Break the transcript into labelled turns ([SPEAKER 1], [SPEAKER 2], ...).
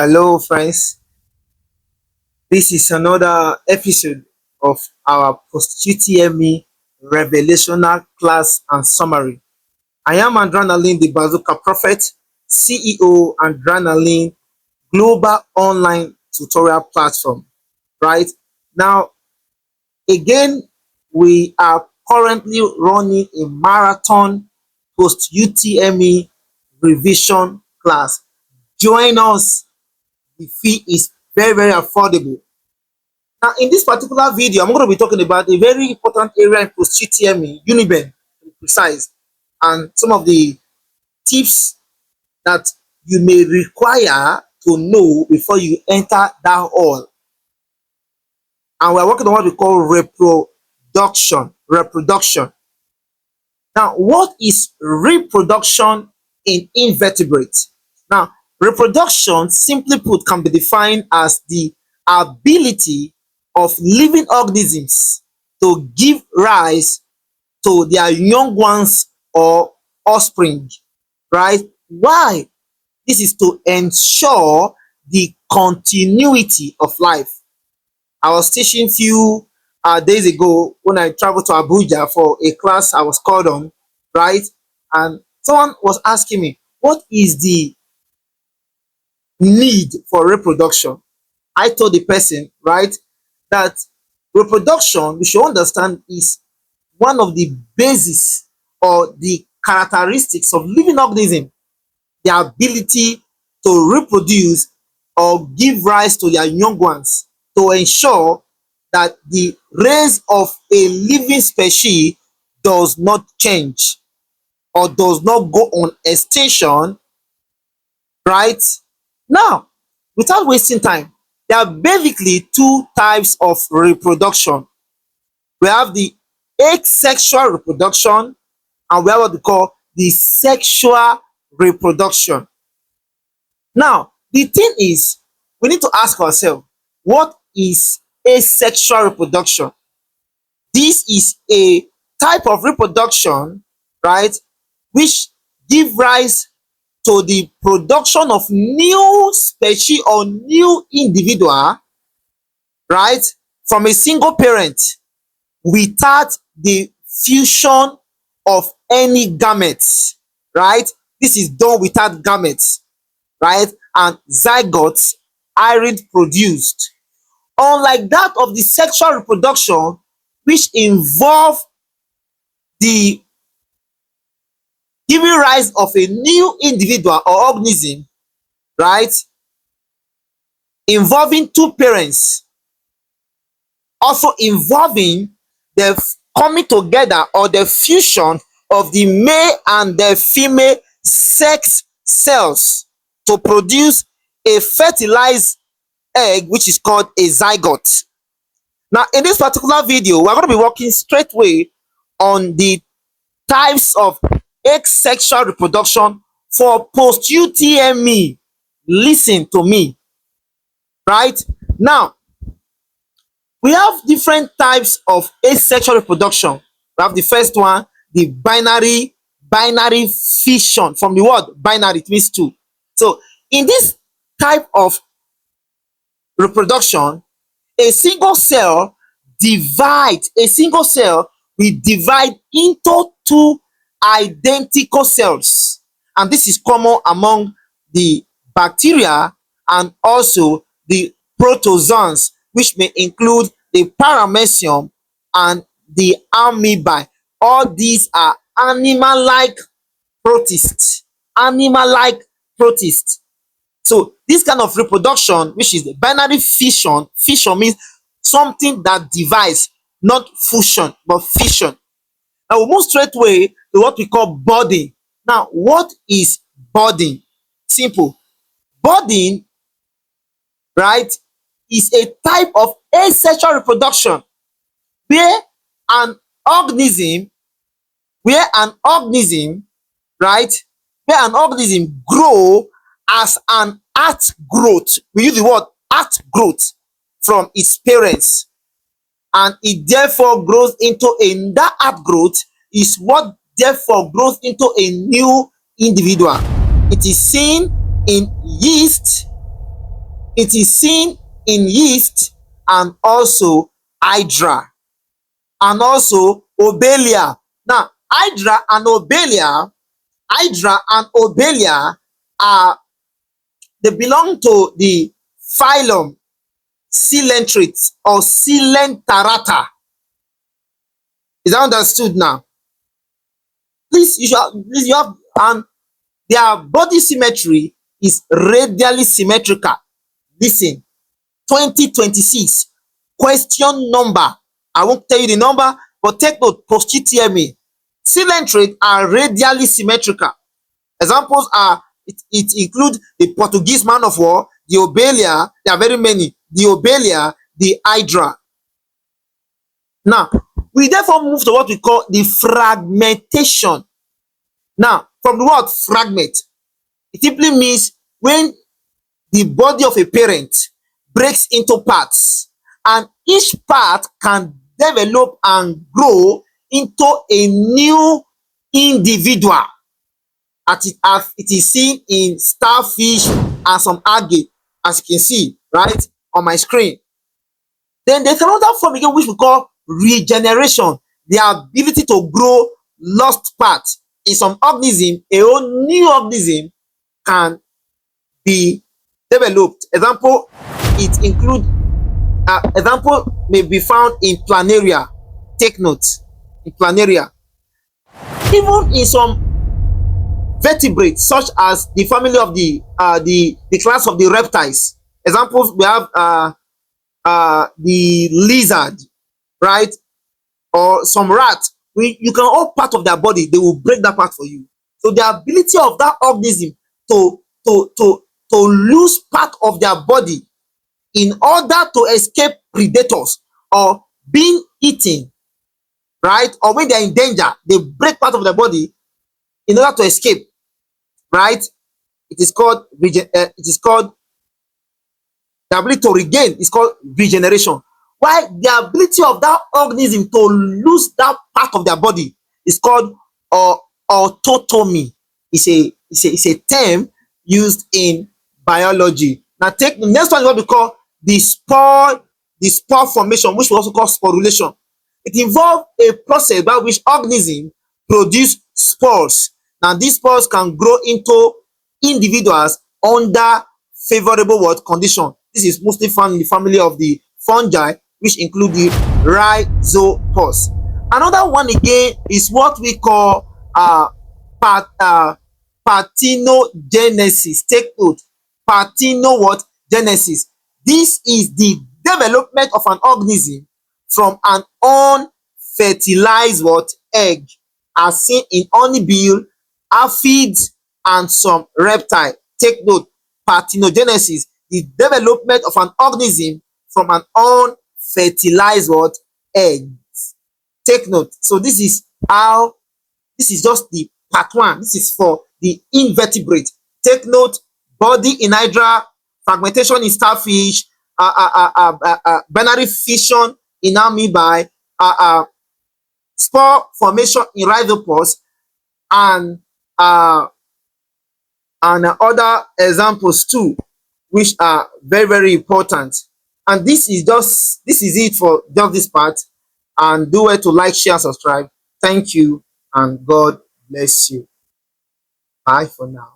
[SPEAKER 1] Hello, friends. This is another episode of our post UTME revelational class and summary. I am Adrenaline, the Bazooka Prophet, CEO Adrenaline Global Online Tutorial Platform. Right now, again, we are currently running a marathon post UTME revision class. Join us. The fee is very affordable. Now, in this particular video, I'm going to be talking about a very important area in post UTME, UNIBEN, to be precise, and some of the tips that you may require to know before you enter that hall. And we're working on what we call reproduction. Reproduction. Now, what is reproduction in invertebrates? Now, reproduction, simply put, can be defined as the ability of living organisms to give rise to their young ones or offspring, right? Why? This is to ensure the continuity of life. I was teaching few days ago when I traveled to Abuja for a class I was called on, right? And someone was asking me, what is the need for reproduction? I told the person, right, that reproduction, we should understand, is one of the basis or the characteristics of living organism, the ability to reproduce or give rise to their young ones, to ensure that the race of a living species does not change or does not go on extinction, right? Now, without wasting time, there are basically two types of reproduction. We have the asexual reproduction and we have what we call the sexual reproduction. Now, the thing is, we need to ask ourselves, what is asexual reproduction? This is a type of reproduction, right, which give rise to the production of new species or new individual, right, from a single parent without the fusion of any gametes, right? This is done without gametes, right? And zygotes aren't produced. Unlike that of the sexual reproduction, which involve the giving rise of a new individual or organism, right, involving two parents, also involving the coming together or the fusion of the male and the female sex cells to produce a fertilized egg, which is called a zygote. Now, in this particular video, we're going to be working straightway on the types of asexual reproduction for post UTME. Listen to me, right? Now, we have different types of asexual reproduction. We have the first one, the binary fission. From the word binary, it means two. So in this type of reproduction, a single cell will divide into two identical cells, and this is common among the bacteria and also the protozoans, which may include the paramecium and the amoeba. All these are animal-like protists. So this kind of reproduction, which is the binary fission means something that divides, not fusion, but fission. Now we'll move straightway to what we call budding. Now, what is budding? Simple. Budding, right, is a type of asexual reproduction where an organism, right, where an organism grow as an outgrowth. We use the word outgrowth from its parents, and it therefore grows into that outgrowth is what therefore grows into a new individual. It is seen in yeast, It is seen in yeast and also hydra and also obelia. Now, hydra and obelia are they belong to the phylum Coelentrates or Coelenterata. Is that understood now? Please you have, and their body symmetry is radially symmetrical. Listen, 2026 question number. I won't tell you the number, but take note, post UTME. Coelentrates are radially symmetrical. Examples are it include the Portuguese man of war, the obelia, there are very many, the obelia, the hydra. Now, we therefore move to what we call the fragmentation. Now, from the word fragment, it simply means when the body of a parent breaks into parts, and each part can develop and grow into a new individual, as it is seen in starfish and some algae, as you can see right on my screen. Then there's another form again which we call regeneration, the ability to grow lost parts. In some organism, a whole new organism can be developed. Example may be found in planaria. Take note, in planaria. Even in some vertebrates, such as the family of the class of the reptiles. Examples, we have the lizard, right? Or some rat. You can hold part of their body, they will break that part for you. So the ability of that organism to lose part of their body in order to escape predators or being eaten, right? Or when they are in danger, they break part of their body in order to escape, right? It is called the ability to regain is called regeneration. While the ability of that organism to lose that part of their body is called autotomy. It's a term used in biology. Now take the next one is what we call the spore formation, which we also call sporulation. It involves a process by which organisms produce spores. Now these spores can grow into individuals under favorable what condition. This is mostly found in the family of the fungi, which include the rhizopus. Another one again is what we call parthenogenesis. Take note, parthenogenesis. This is the development of an organism from an unfertilized egg, as seen in honeybee, aphids, and some reptile. Take note, parthenogenesis, the development of an organism from an unfertilized egg. Take note. So this is just the part one. This is for the invertebrate. Take note, body in hydra, fragmentation in starfish, binary fission in amoeba, spore formation in rhizopus, and other examples too, which are very, very important. And this is it for just this part. And do well to like, share, and subscribe. Thank you, and God bless you. Bye for now.